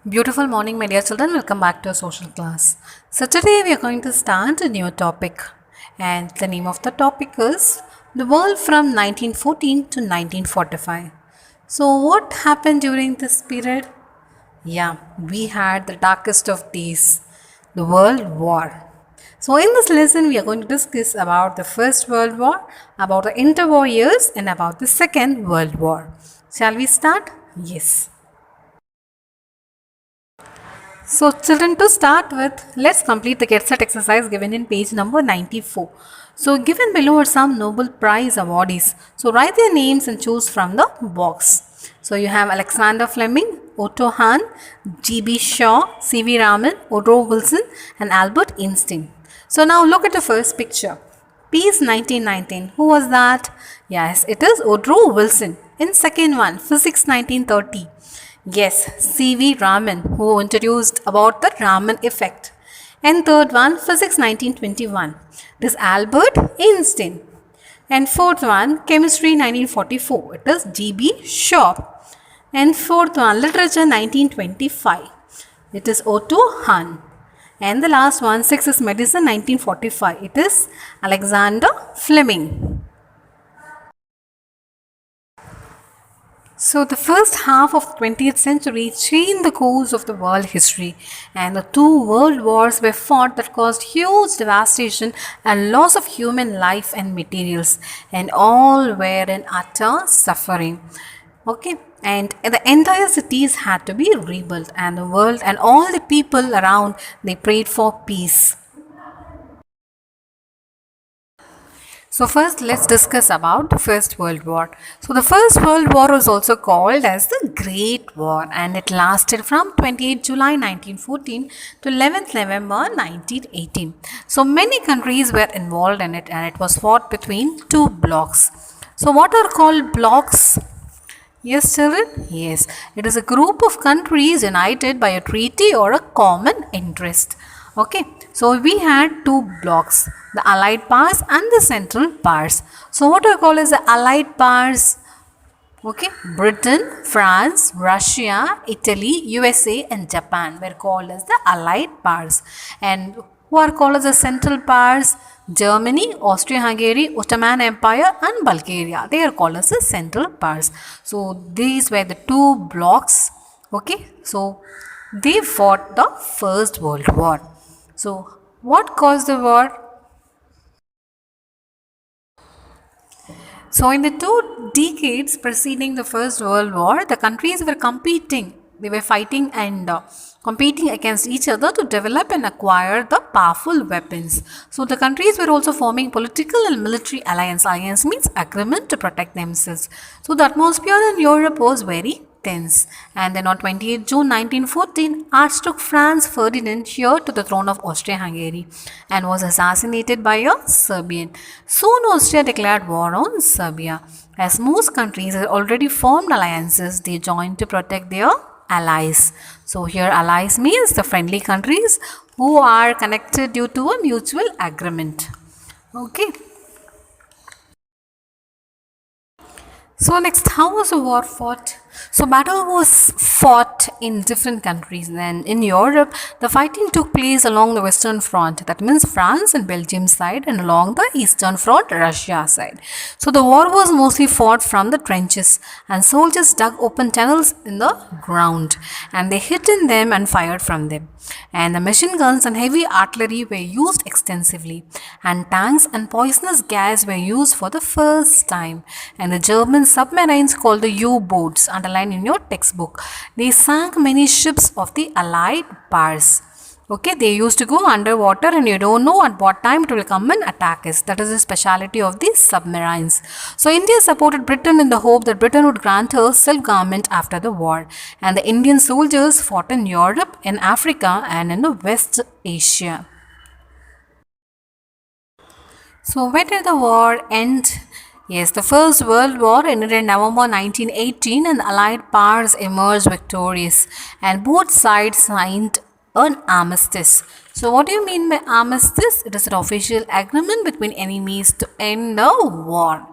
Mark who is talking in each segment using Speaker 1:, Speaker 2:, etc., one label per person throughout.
Speaker 1: Beautiful morning, my dear children. Welcome back to our social class. So, today we are going to start a new topic, and the name of the topic is The World from 1914 to 1945. So, what happened during this period? Yeah, we had the darkest of days, the World War. So, in this lesson, we are going to discuss about the First World War, about the interwar years, and about the Second World War. Shall we start? Yes. So, children, to start with, let's complete the get set exercise given in page number 94. So, given below are some Nobel Prize awardees. So, write their names and choose from the box. So, you have Alexander Fleming, Otto Hahn, G.B. Shaw, C.V. Raman, Woodrow Wilson, and Albert Einstein. So, now look at the first picture. Peace 1919. Who was that? Yes, it is Woodrow Wilson. In second one, Physics 1930. Yes, C.V. Raman, who introduced about the Raman effect. And third one, Physics 1921. It is Albert Einstein. And fourth one, Chemistry 1944. It is G.B. Shaw. And fourth one, Literature 1925. It is Otto Hahn. And the last one, sixth is Medicine 1945. It is Alexander Fleming. So, the first half of the 20th century changed the course of the world history, and the two world wars were fought that caused huge devastation and loss of human life and materials, and all were in utter suffering. Okay, and the entire cities had to be rebuilt, and the world and all the people around they prayed for peace. So first let's discuss about the First World War. So the First World War was also called as the Great War, and it lasted from 28 July 1914 to 11th November 1918. So many countries were involved in it, and it was fought between two blocks. So what are called blocks? Yes, children? Yes. It is a group of countries united by a treaty or a common interest. Okay. So we had two blocks, the Allied powers and the Central powers. So what are called as the Allied powers? Okay. Britain, France, Russia, Italy, USA and Japan were called as the Allied powers. And who are called as the Central powers? Germany, Austria-Hungary, Ottoman Empire and Bulgaria. They are called as the Central powers. So these were the two blocks. Okay. So they fought the First World War. So what caused the war? So, in the two decades preceding the First World War, the countries were competing. They were fighting and competing against each other to develop and acquire the powerful weapons. So, the countries were also forming political and military alliance. Alliance means agreement to protect themselves. So, the atmosphere in Europe was very tense. And then on 28 June 1914, Archduke Franz Ferdinand heir to the throne of Austria-Hungary and was assassinated by a Serbian. Soon Austria declared war on Serbia. As most countries had already formed alliances, they joined to protect their allies. So here allies means the friendly countries who are connected due to a mutual agreement. Okay. So next, how was the war fought? So battle was fought in different countries. Then in Europe, the fighting took place along the Western Front. That means France and Belgium side, and along the Eastern Front, Russia side. So the war was mostly fought from the trenches, and soldiers dug open tunnels in the ground, and they hid in them and fired from them. And the machine guns and heavy artillery were used extensively, and tanks and poisonous gas were used for the first time. And the German submarines called the U-boats, underlined in your textbook, they sank many ships of the Allied powers. Okay, they used to go underwater and you don't know at what time it will come and attack us. That is the speciality of these submarines. So India supported Britain in the hope that Britain would grant her self-government after the war. And the Indian soldiers fought in Europe, in Africa and in the West Asia. So when did the war end? Yes, the First World War ended in November 1918 and the Allied powers emerged victorious and both sides signed an armistice. So what do you mean by armistice? It is an official agreement between enemies to end the war.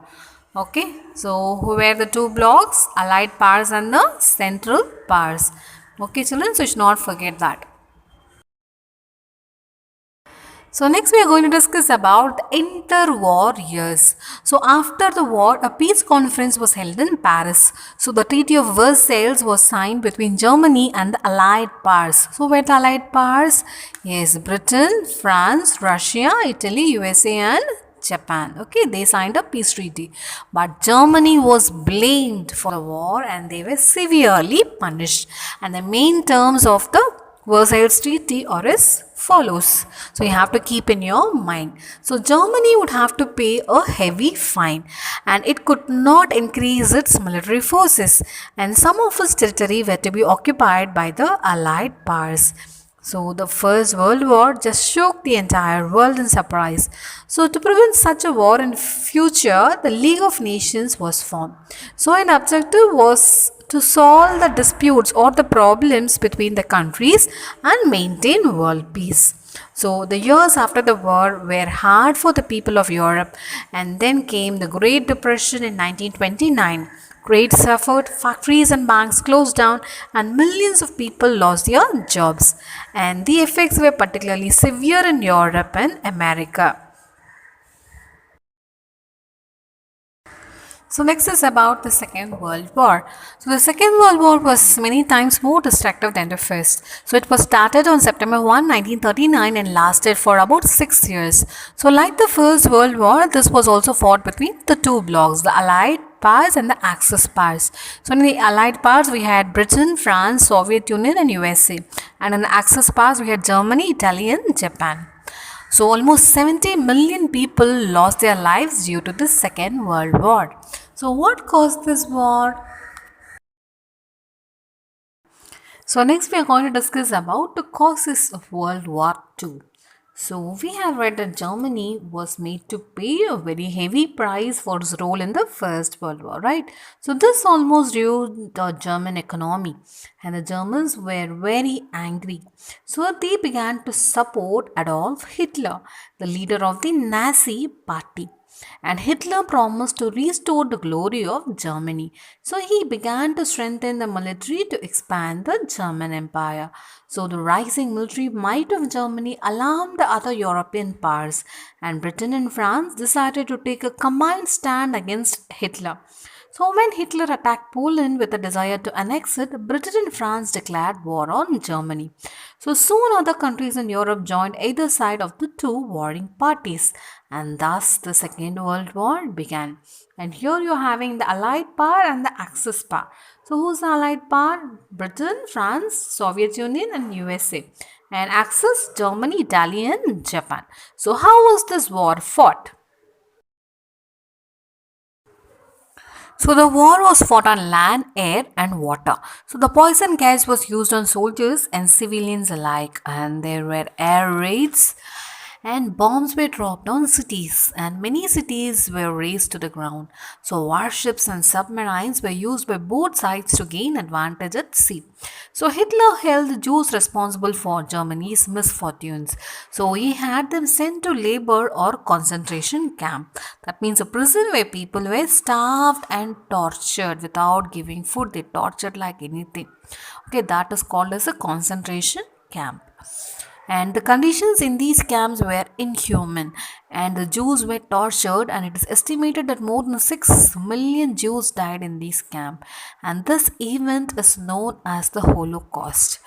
Speaker 1: Okay, so who were the two blocks? Allied powers and the Central powers. Okay, children, so you should not forget that. So next we are going to discuss about the interwar years. So after the war, a peace conference was held in Paris. So the Treaty of Versailles was signed between Germany and the Allied powers. So where the Allied powers? Yes, Britain, France, Russia, Italy, USA and Japan. Okay, they signed a peace treaty. But Germany was blamed for the war and they were severely punished. And the main terms of the Versailles Treaty are as follows. So you have to keep in your mind. So Germany would have to pay a heavy fine and it could not increase its military forces and some of its territory were to be occupied by the Allied powers. So the First World War just shook the entire world in surprise. So to prevent such a war in future, the League of Nations was formed. So an objective was to solve the disputes or the problems between the countries and maintain world peace. So the years after the war were hard for the people of Europe and then came the Great Depression in 1929. Trade suffered, factories and banks closed down, and millions of people lost their jobs. And the effects were particularly severe in Europe and America. So next is about the Second World War. So the Second World War was many times more destructive than the first. So it was started on September 1, 1939 and lasted for about 6 years. So like the First World War, this was also fought between the two blocs, the Allied powers and the Axis powers. So in the Allied powers, we had Britain, France, Soviet Union and USA. And in the Axis powers, we had Germany, Italy and Japan. So almost 70 million people lost their lives due to the Second World War. So what caused this war? So next we are going to discuss about the causes of World War II. So we have read that Germany was made to pay a very heavy price for its role in the First World War, right? So this almost ruined the German economy and the Germans were very angry. So they began to support Adolf Hitler, the leader of the Nazi party. And Hitler promised to restore the glory of Germany. So he began to strengthen the military to expand the German Empire. So the rising military might of Germany alarmed the other European powers, and Britain and France decided to take a combined stand against Hitler. So, when Hitler attacked Poland with a desire to annex it, Britain and France declared war on Germany. So, soon other countries in Europe joined either side of the two warring parties, and thus the Second World War began. And here you're having the Allied power and the Axis power. So, who's the Allied power? Britain, France, Soviet Union, and USA. And Axis, Germany, Italy, and Japan. So, how was this war fought? So the war was fought on land, air, and water. So the poison gas was used on soldiers and civilians alike, and there were air raids and bombs were dropped on cities, and many cities were razed to the ground. So warships and submarines were used by both sides to gain advantage at sea. So Hitler held the Jews responsible for Germany's misfortunes. So he had them sent to labor or concentration camp. That means a prison where people were starved and tortured without giving food. They tortured like anything. Okay, that is called as a concentration camp. And the conditions in these camps were inhuman, and the Jews were tortured, and it is estimated that more than 6 million Jews died in these camps. And this event is known as the Holocaust.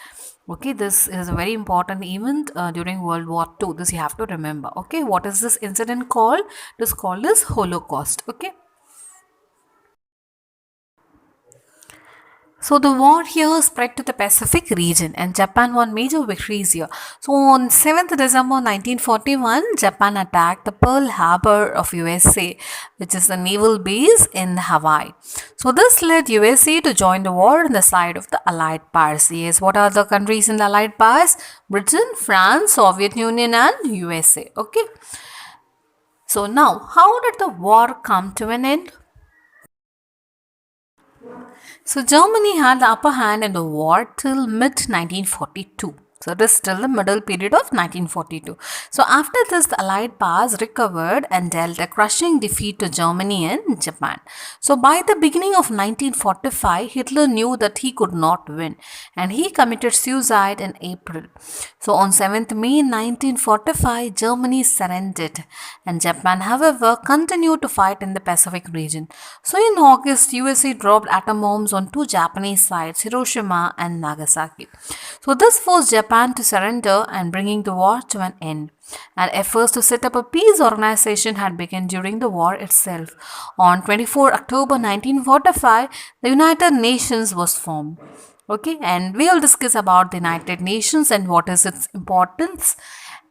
Speaker 1: Okay, this is a very important event during World War II. This you have to remember. Okay, what is this incident called? It is called as Holocaust. Okay. So the war here spread to the Pacific region and Japan won major victories here. So on 7th December 1941, Japan attacked the Pearl Harbor of USA, which is a naval base in Hawaii. So this led USA to join the war on the side of the Allied powers. Yes, what are the countries in the Allied powers? Britain, France, Soviet Union and USA. Okay. So now, how did the war come to an end? So Germany had the upper hand in the war till mid 1942. So it is till the middle period of 1942. So after this, the Allied powers recovered and dealt a crushing defeat to Germany and Japan. So by the beginning of 1945, Hitler knew that he could not win and he committed suicide in April. So on 7th May 1945, Germany surrendered and Japan, however, continued to fight in the Pacific region. So in August, USA dropped atom bombs on two Japanese sites, Hiroshima and Nagasaki. So this forced Japan to surrender and bringing the war to an end. And efforts to set up a peace organization had begun during the war itself. On 24 October 1945, the United Nations was formed. Okay, and we'll discuss about the United Nations and what is its importance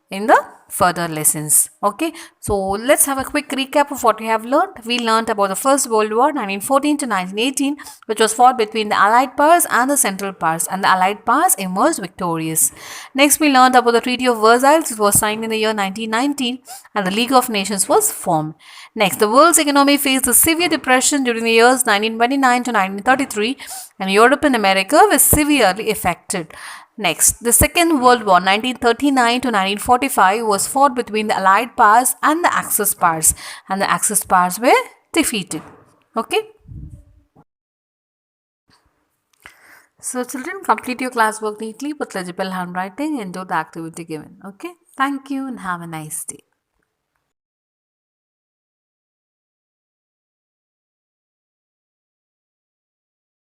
Speaker 1: in the further lessons. Okay, so let's have a quick recap of what we have learned. We learned about the First World War 1914 to 1918, which was fought between the Allied powers and the Central powers, and the Allied powers emerged victorious. Next, we learned about the Treaty of Versailles, which was signed in the year 1919, and the League of Nations was formed. Next, the world's economy faced a severe depression during the years 1929 to 1933, and Europe and America were severely affected. Next, the Second World War 1939 to 1945 was fought between the Allied powers and the Axis powers, and the Axis powers were defeated. Okay. So children, complete your classwork neatly with legible handwriting and do the activity given. Okay. Thank you and have a nice day.